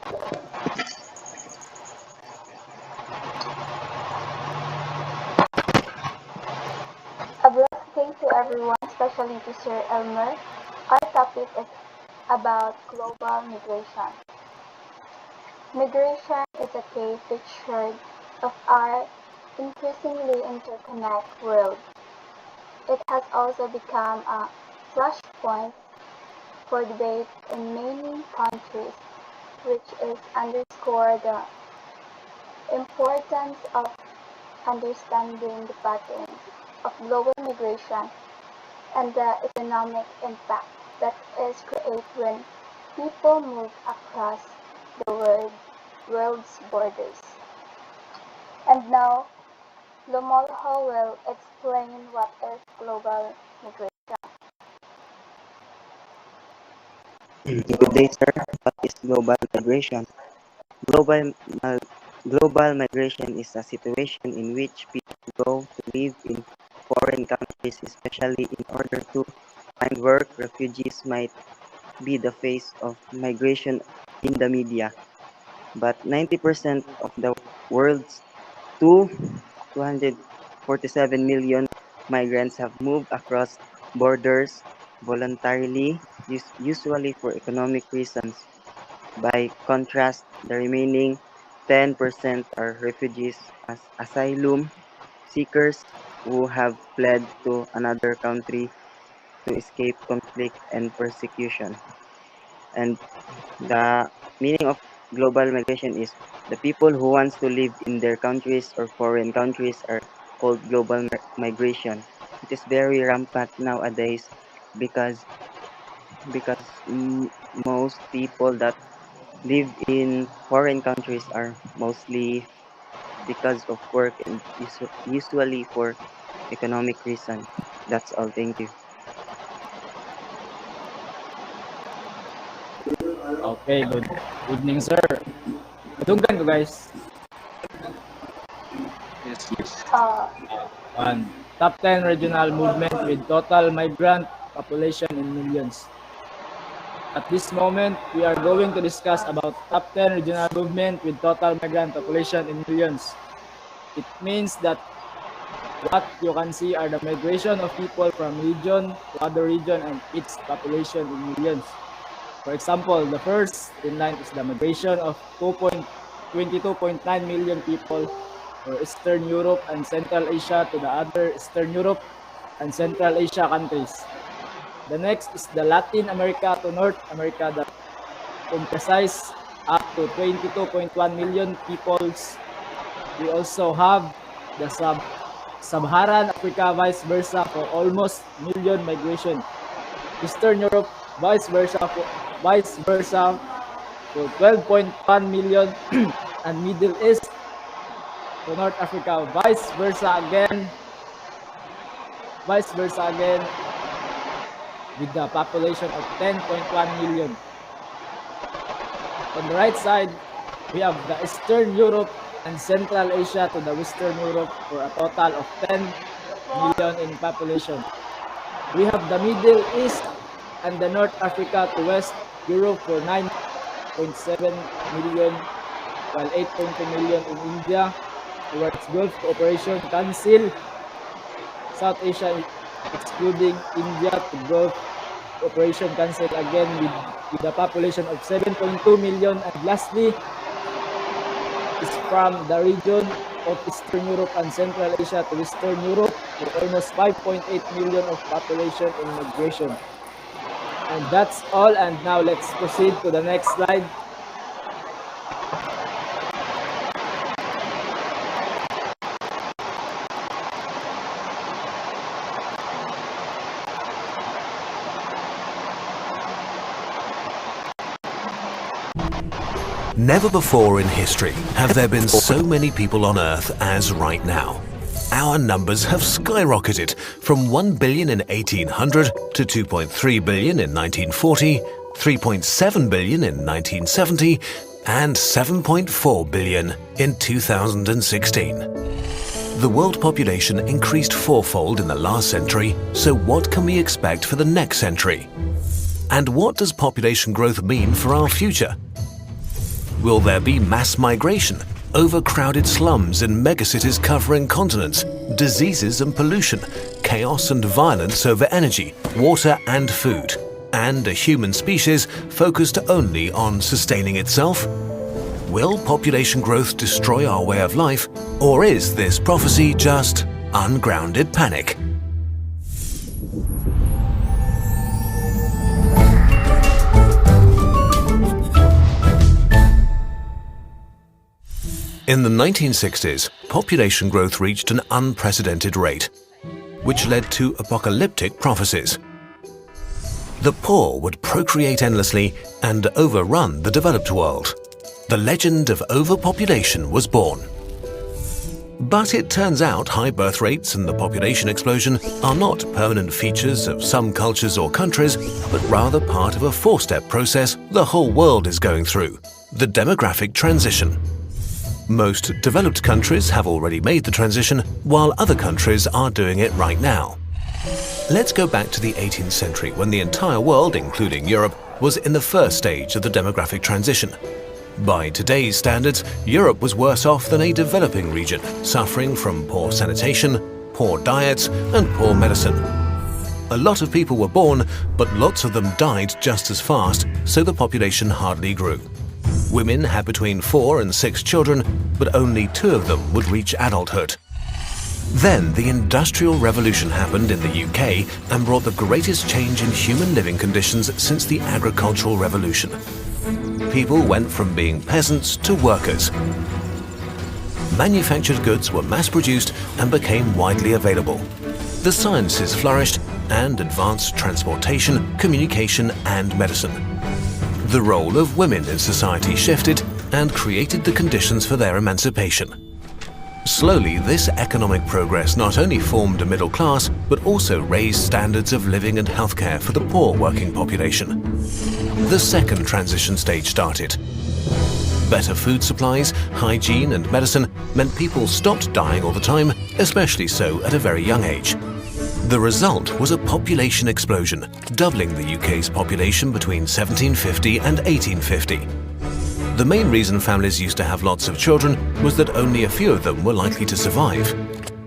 A blessed day to everyone, especially to Sir Elmer. Our topic is about global migration. Migration is a key feature of our increasingly interconnected world. It has also become a flashpoint for debate in many countries, which is underscore the importance of understanding the patterns of global migration and the economic impact that is created when people move across the world's borders. And now, Lomolho will explain what is global migration. Good day, sir. What is global migration? Global, uh, Global migration is a situation in which people go to live in foreign countries, especially in order to find work. Refugees might be the face of migration in the media, but 90% of the world's two 247 million migrants have moved across borders voluntarily, usually for economic reasons. By contrast, the remaining 10% are refugees as asylum seekers who have fled to another country to escape conflict and persecution. And the meaning of global migration is the people who wants to live in their countries or foreign countries are called global migration. It is very rampant nowadays because most people that live in foreign countries are mostly because of work and usually for economic reason. That's all. Thank you. Okay, good evening, sir. Kadunggan ko, guys. Uh, One, top 10 regional movement with total migrant population in millions. At this moment, we are going to discuss about top 10 regional movement with total migrant population in millions. It means that what you can see are the migration of people from region to other region and its population in millions. For example, the first in line is the migration of 22.9 million people from Eastern Europe and Central Asia to the other Eastern Europe and Central Asia countries. The next is the Latin America to North America that comprises up to 22.1 million peoples. We also have the Sub-Saharan Africa vice versa for almost million migration. Eastern Europe vice versa for 12.1 million and Middle East to North Africa vice versa again with the population of 10.1 million. On the right side, we have the Eastern Europe and Central Asia to the Western Europe for a total of 10 million in population. We have the Middle East and the North Africa to West Europe for 9.7 million, while 8.2 million in India towards Gulf Cooperation Council, South Asia excluding India to Gulf Cooperation Council again with a population of 7.2 million, and lastly is from the region of Eastern Europe and Central Asia to Western Europe with almost 5.8 million of population in migration. And that's all, and now let's proceed to the next slide. Never before in history have there been so many people on Earth as right now. Our numbers have skyrocketed from 1 billion in 1800 to 2.3 billion in 1940, 3.7 billion in 1970, and 7.4 billion in 2016. The world population increased fourfold in the last century, so what can we expect for the next century? And what does population growth mean for our future? Will there be mass migration, overcrowded slums in megacities covering continents, diseases and pollution, chaos and violence over energy, water and food, and a human species focused only on sustaining itself? Will population growth destroy our way of life, or is this prophecy just ungrounded panic? In the 1960s, population growth reached an unprecedented rate, which led to apocalyptic prophecies. The poor would procreate endlessly and overrun the developed world. The legend of overpopulation was born. But it turns out high birth rates and the population explosion are not permanent features of some cultures or countries, but rather part of a four-step process the whole world is going through: the demographic transition. Most developed countries have already made the transition, while other countries are doing it right now. Let's go back to the 18th century, when the entire world, including Europe, was in the first stage of the demographic transition. By today's standards, Europe was worse off than a developing region, suffering from poor sanitation, poor diets, and poor medicine. A lot of people were born, but lots of them died just as fast, so the population hardly grew. Women had between 4 and 6 children, but only 2 of them would reach adulthood. Then the Industrial Revolution happened in the UK and brought the greatest change in human living conditions since the Agricultural Revolution. People went from being peasants to workers. Manufactured goods were mass-produced and became widely available. The sciences flourished and advanced transportation, communication and medicine. The role of women in society shifted and created the conditions for their emancipation. Slowly, this economic progress not only formed a middle class, but also raised standards of living and healthcare for the poor working population. The second transition stage started. Better food supplies, hygiene and medicine meant people stopped dying all the time, especially so at a very young age. The result was a population explosion, doubling the UK's population between 1750 and 1850. The main reason families used to have lots of children was that only a few of them were likely to survive.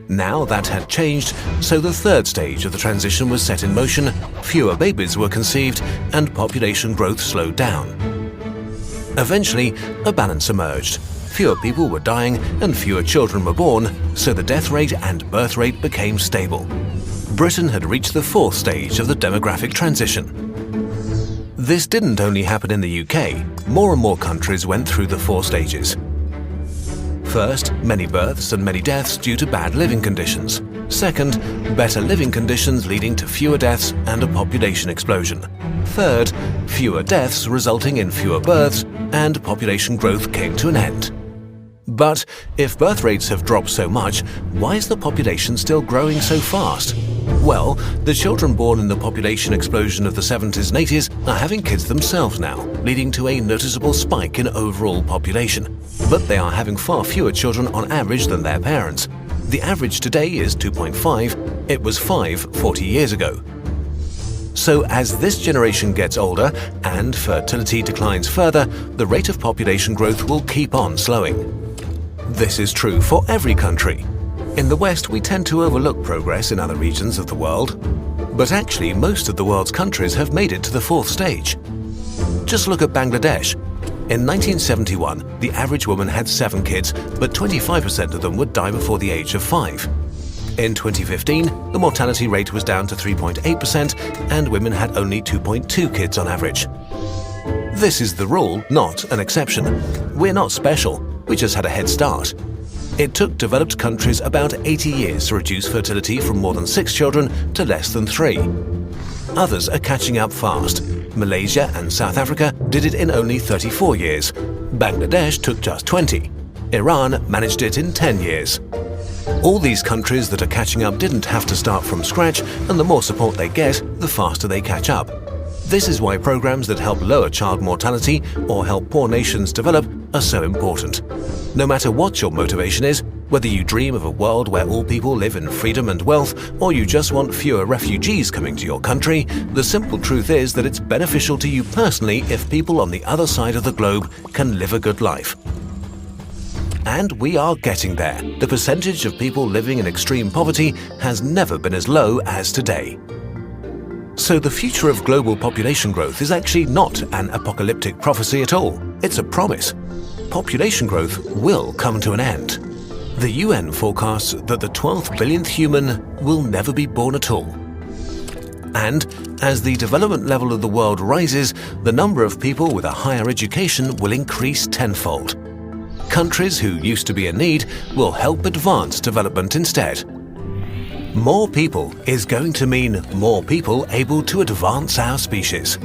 Now that had changed, so the third stage of the transition was set in motion, fewer babies were conceived, and population growth slowed down. Eventually, a balance emerged. Fewer people were dying and fewer children were born, so the death rate and birth rate became stable. Britain had reached the fourth stage of the demographic transition. This didn't only happen in the UK. More and more countries went through the 4 stages. First, many births and many deaths due to bad living conditions. Second, better living conditions leading to fewer deaths and a population explosion. Third, fewer deaths resulting in fewer births, and population growth came to an end. But if birth rates have dropped so much, why is the population still growing so fast? Well, the children born in the population explosion of the 70s and 80s are having kids themselves now, leading to a noticeable spike in overall population. But they are having far fewer children on average than their parents. The average today is 2.5, it was 5 40 years ago. So as this generation gets older and fertility declines further, the rate of population growth will keep on slowing. This is true for every country. In the West, we tend to overlook progress in other regions of the world. But actually, most of the world's countries have made it to the 4th stage. Just look at Bangladesh. In 1971, the average woman had 7 kids, but 25% of them would die before the age of 5. In 2015, the mortality rate was down to 3.8% and women had only 2.2 kids on average. This is the rule, not an exception. We're not special, we just had a head start. It took developed countries about 80 years to reduce fertility from more than 6 children to less than 3. Others are catching up fast. Malaysia and South Africa did it in only 34 years. Bangladesh took just 20. Iran managed it in 10 years. All these countries that are catching up didn't have to start from scratch, and the more support they get, the faster they catch up. This is why programs that help lower child mortality or help poor nations develop are so important. No matter what your motivation is, Whether you dream of a world where all people live in freedom and wealth, or you just want fewer refugees coming to your country, the simple truth is that it's beneficial to you personally if people on the other side of the globe can live a good life. And we are getting there. The percentage of people living in extreme poverty has never been as low as today. So the future of global population growth is actually not an apocalyptic prophecy at all. It's a promise. Population growth will come to an end. The UN forecasts that the 12th billionth human will never be born at all. And as the development level of the world rises, the number of people with a higher education will increase tenfold. Countries who used to be in need will help advance development instead. More people is going to mean more people able to advance our species.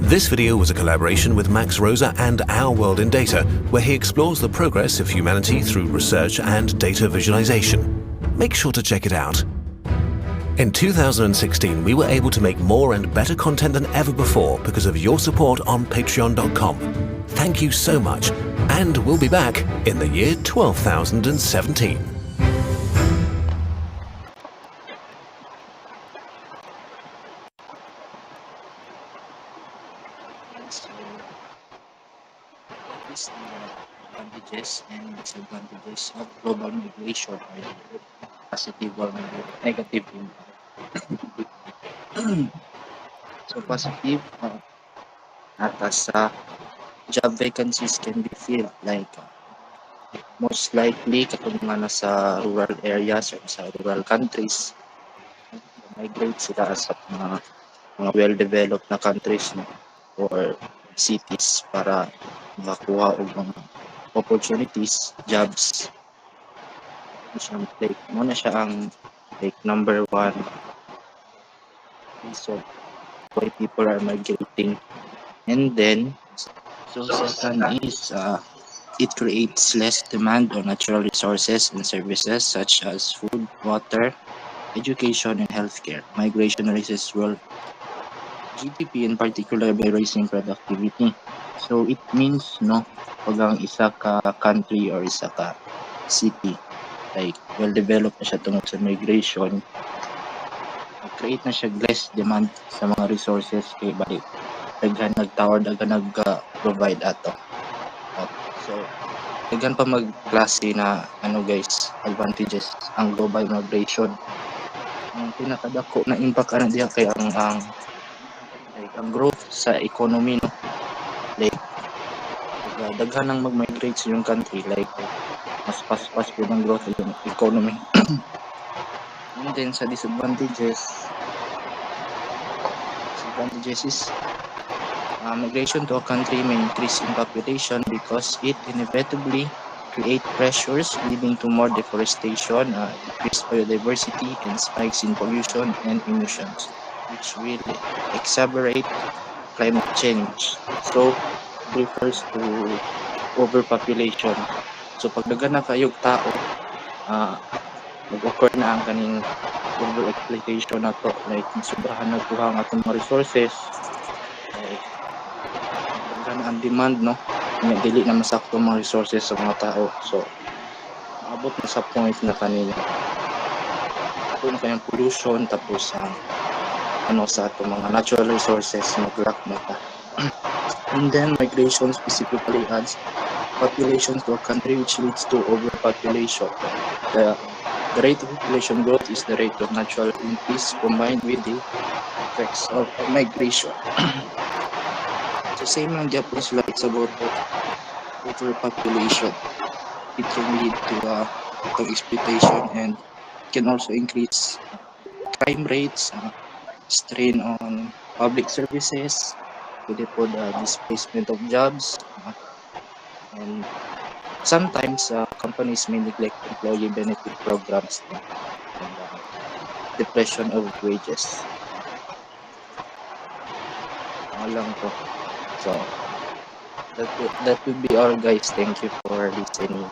This video was a collaboration with Max Rosa and Our World in Data, where he explores the progress of humanity through research and data visualization. Make sure to check it out. In 2016, we were able to make more and better content than ever before because of your support on patreon.com. Thank you so much, and we'll be back in the year 12,017. So, what is the advantages and disadvantages of global migration, or the positive or negative impact? So, positive, atas sa job vacancies can be filled, like most likely katong mga nasa rural areas or sa rural countries, migrate sila sa mga well-developed na countries, no, or cities para makakuha og mga opportunities, jobs. Like, muna siya ang like number one reason why people are migrating. And then, so second is it creates less demand on natural resources and services such as food, water, education, and healthcare. Migration raises world GDP in particular by raising productivity. So it means, no, pag ang isa ka country or isa ka city, like well-developed na siya tungkol sa migration, create na siya less demand sa mga resources kay balik daghan nagtawar, daghan nag-provide ato. So daghan pa magklase na guys, advantages ang global migration. Ang pinakadako na impact ana diha kay ang growth sa economy, no, like daghan nang mag-migrate sa yung country, like mas fast po ng growth ng economy. And then sa disadvantages is migration to a country may increase in population because it inevitably create pressures leading to more deforestation, decreased biodiversity, and spikes in pollution and emissions, which will exacerbate climate change. So, refers to overpopulation. So, pag daghan na kayog tao, mag-occur na ang kaning over-exploitation na to, like sobrahan na kuha ang atong mga resources, like daghan na ang demand, no, nga dili na masakto mga resources sa mga tao. So, maabot na sa point na kanila ito na kayang pollution, tapos sa ato mga natural resources mag-lack na ta. And then migration specifically adds population to a country, which leads to overpopulation. The rate of population growth is the rate of natural increase combined with the effects of migration. So same lang diya po sila, it's about overpopulation. It can lead to exploitation and can also increase crime rates, strain on public services, to the displacement of jobs, and sometimes companies may neglect employee benefit programs, and depression of wages. Lang to. So that would be all, guys. Thank you for listening.